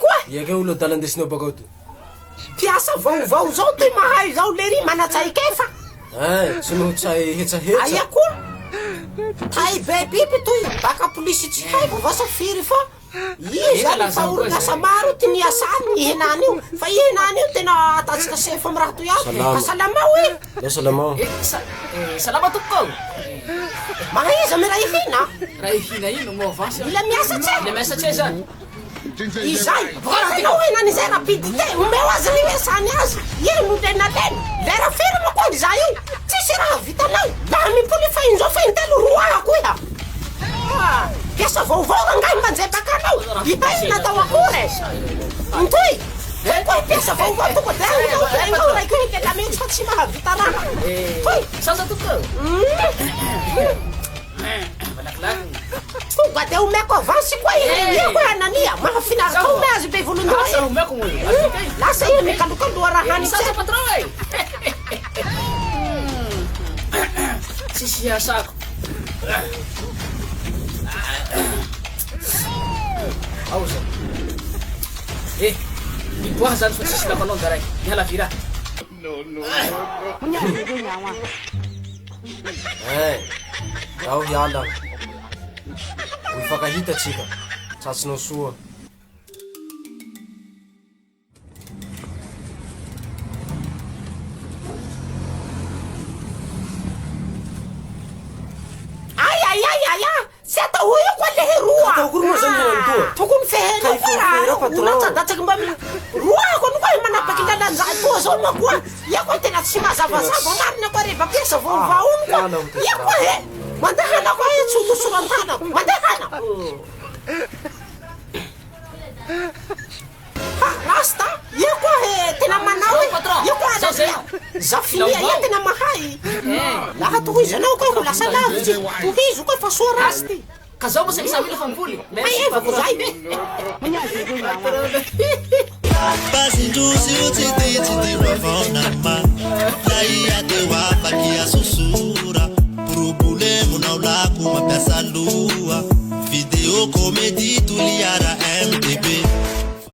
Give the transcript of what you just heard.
koa. Iake olo dalandesinao bakao to. Piasa vaovao zao ty mahay zao lery manatsaika efa. Tsy notsay hetsahetsa. Aia koa. Tai be biby toy baka polisy tsy haiko vasa firy fa. Zany fa orinasa maro ty niasany ny henany io. Fa i henany io tena atatsika sefa amy raha toy ato. Salama oe. Salama. Salama tompoko. Mahaiza me raha ihina. Raha ihina ino mo avasy. Mila miasa tsay. Le miasa tsay zany. Izay, volanao henany zay rapidité. Omeo azy ny esany azy. Ino tena tena. Lera firy mo koa zay io. Tsisy raha vitanao. Laha mipoli fa inzo fa intelo roa ako iha. Piasa vaovao angay manjay bakanao. Ita ino natao akory. Intoy. Koa piasa vaovao toko dao raiky hoe tena mety fa tsy mahavita raha. Toy. Sasa tompoko. Tonga de omeko avansy koa ia koa anania mahafinaritra ome azy be volonao Lasa omeko mo. lasa ia mikalokaloa raha hany Sasa patron e. Sisi asako. Auza. Ipoah zany fa tsisy lafanao daray. Miala vira. Ao hiala. Mifankahita tsika. Tsatsinao soa. Tsy atao io koa lehy roa. Ataoko roa zany henany toa. Tokony fehena koa. Unatadatsaka mba roa ko nuko manapaky lalanjay toa zao makoa. Ia koa tena tsy mazavazava marina koa reva piasa vaovaony koa. Ia koa he. Mandehana koa e tsotosorantana. Mandehana. Rasta, ia koa he tena manao e. Ia koa zafinia ia tena mahay. Laha tohizanao koa ho lasa lavitsy. Tohizo koa fa soa rasty. Ka zao mo sa isang mila famboly. Ay eva ko zay. Passing through, see what it did to the river,